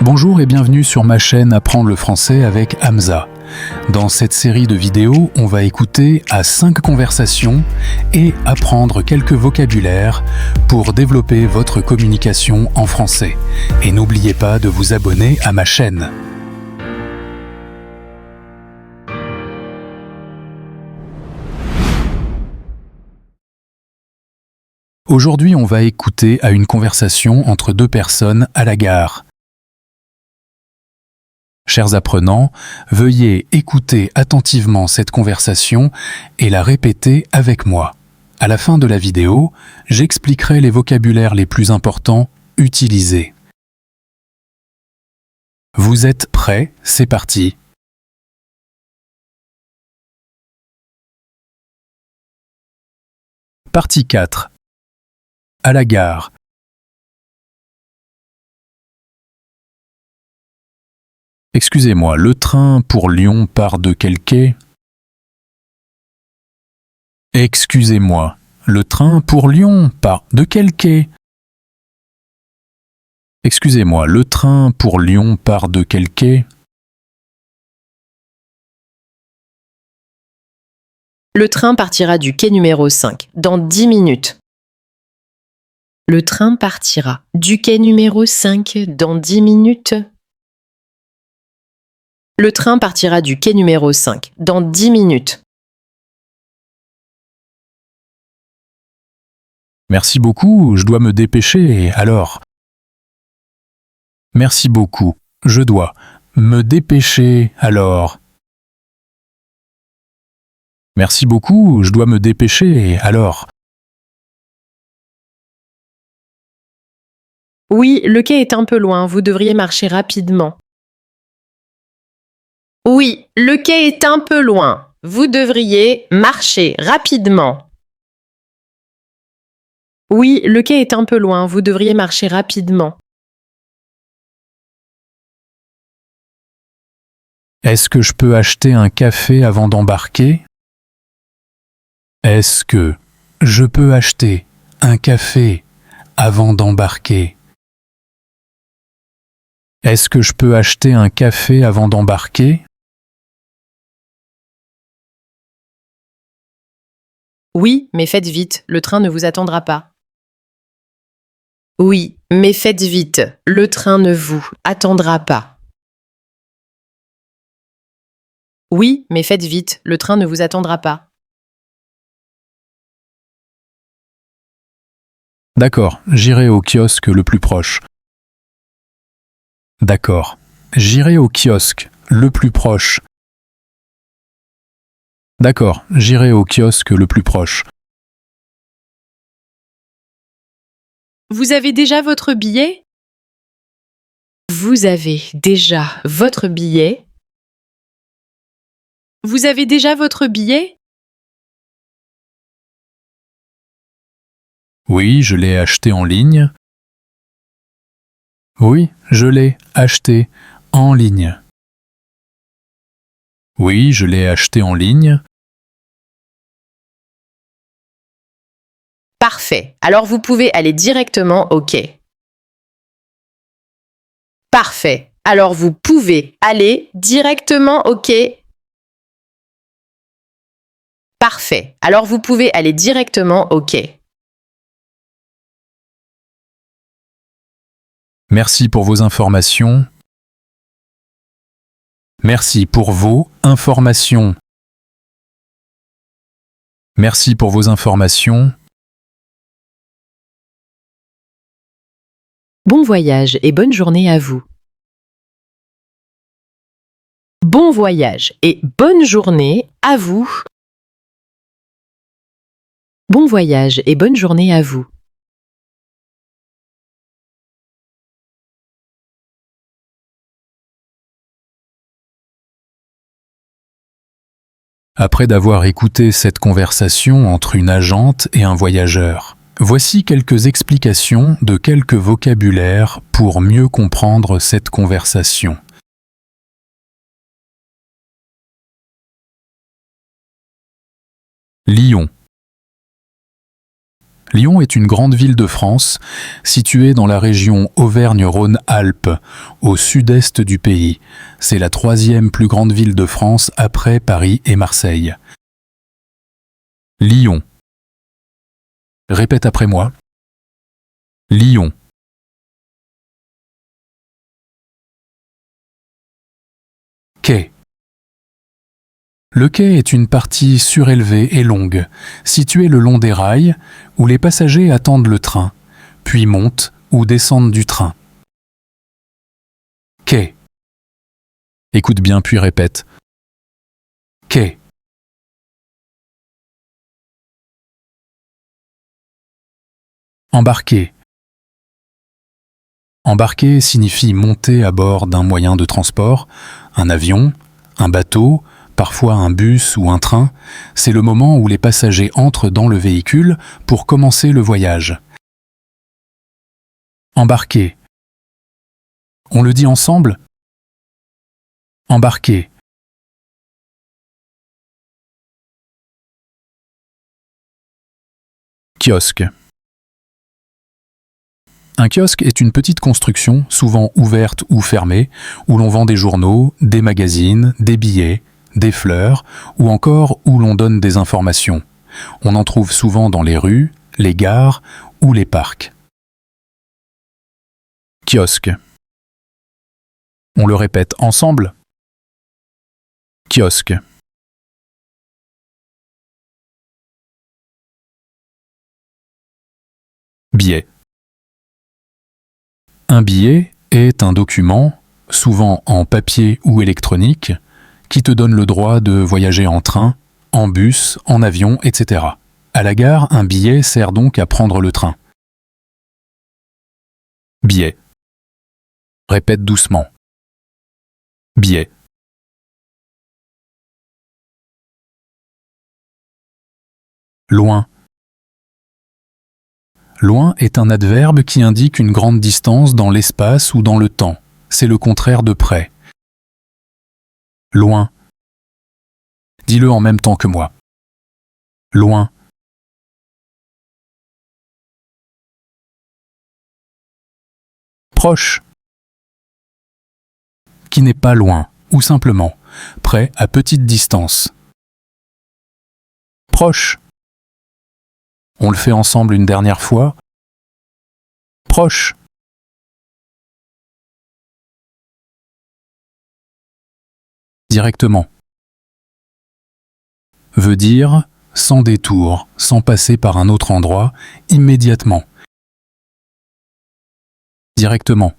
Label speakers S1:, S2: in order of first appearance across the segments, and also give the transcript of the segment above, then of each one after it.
S1: Bonjour et bienvenue sur ma chaîne Apprendre le français avec Hamza. Dans cette série de vidéos, on va écouter à 5 conversations et apprendre quelques vocabulaires pour développer votre communication en français. Et n'oubliez pas de vous abonner à ma chaîne. Aujourd'hui, on va écouter à une conversation entre deux personnes à la gare. Chers apprenants, veuillez écouter attentivement cette conversation et la répéter avec moi. À la fin de la vidéo, j'expliquerai les vocabulaires les plus importants utilisés. Vous êtes prêts? C'est parti. Partie 4. À la gare. Excusez-moi, le train pour Lyon part de quel quai? Excusez-moi, le train pour Lyon part de quel quai? Excusez-moi, le train pour Lyon part de quel quai?
S2: Le train partira du quai numéro 5 dans 10 minutes. Le train partira du quai numéro 5 dans 10 minutes. Le train partira du quai numéro 5 dans 10 minutes.
S1: Merci beaucoup, je dois me dépêcher, alors. Merci beaucoup, je dois me dépêcher, alors. Merci beaucoup, je dois me dépêcher, alors.
S2: Oui, le quai est un peu loin, vous devriez marcher rapidement. Oui, le quai est un peu loin, vous devriez marcher rapidement. Oui, le quai est un peu loin, vous devriez marcher rapidement.
S1: Est-ce que je peux acheter un café avant d'embarquer? Est-ce que je peux acheter un café avant d'embarquer? Est-ce que je peux acheter un café avant d'embarquer?
S2: Oui, mais faites vite, le train ne vous attendra pas. Oui, mais faites vite, le train ne vous attendra pas. Oui, mais faites vite, le train ne vous attendra pas.
S1: D'accord, j'irai au kiosque le plus proche. D'accord, j'irai au kiosque le plus proche. D'accord, j'irai au kiosque le plus proche.
S2: Vous avez déjà votre billet? Vous avez déjà votre billet? Vous avez déjà votre billet?
S1: Oui, je l'ai acheté en ligne. Oui, je l'ai acheté en ligne. Oui, je l'ai acheté en ligne.
S2: Parfait. Alors vous pouvez aller directement au quai. Parfait. Alors vous pouvez aller directement au quai. Parfait. Alors vous pouvez aller directement au quai.
S1: Merci pour vos informations. Merci pour vos informations. Merci pour vos informations.
S2: Bon voyage et bonne journée à vous. Bon voyage et bonne journée à vous. Bon voyage et bonne journée à vous.
S1: Après d'avoir écouté cette conversation entre une agente et un voyageur, voici quelques explications de quelques vocabulaires pour mieux comprendre cette conversation. Lyon. Lyon est une grande ville de France, située dans la région Auvergne-Rhône-Alpes, au sud-est du pays. C'est la 3e plus grande ville de France après Paris et Marseille. Lyon. Répète après moi. Lyon. Quai. Le quai est une partie surélevée et longue, située le long des rails, où les passagers attendent le train, puis montent ou descendent du train. Quai. Écoute bien puis répète. Quai. Embarquer. Embarquer signifie monter à bord d'un moyen de transport, un avion, un bateau, parfois un bus ou un train. C'est le moment où les passagers entrent dans le véhicule pour commencer le voyage. Embarquer. On le dit ensemble? Embarquer. Kiosque. Un kiosque est une petite construction, souvent ouverte ou fermée, où l'on vend des journaux, des magazines, des billets, des fleurs, ou encore où l'on donne des informations. On en trouve souvent dans les rues, les gares ou les parcs. Kiosque. On le répète ensemble. Kiosque. Billet. Un billet est un document, souvent en papier ou électronique, qui te donne le droit de voyager en train, en bus, en avion, etc. À la gare, un billet sert donc à prendre le train. Billet. Répète doucement. Billet. Loin. Loin est un adverbe qui indique une grande distance dans l'espace ou dans le temps. C'est le contraire de près. Loin. Dis-le en même temps que moi. Loin. Proche. Qui n'est pas loin, ou simplement près à petite distance. Proche. On le fait ensemble une dernière fois. Proche. Directement. Veut dire sans détour, sans passer par un autre endroit, immédiatement. Directement.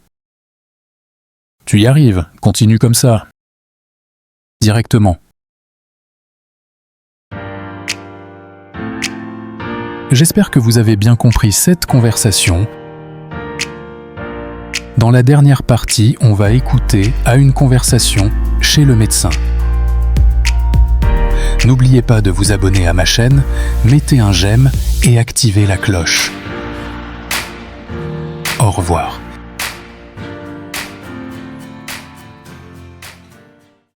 S1: Tu y arrives, continue comme ça. Directement. J'espère que vous avez bien compris cette conversation. Dans la dernière partie, on va écouter à une conversation chez le médecin. N'oubliez pas de vous abonner à ma chaîne, mettez un j'aime et activez la cloche. Au revoir.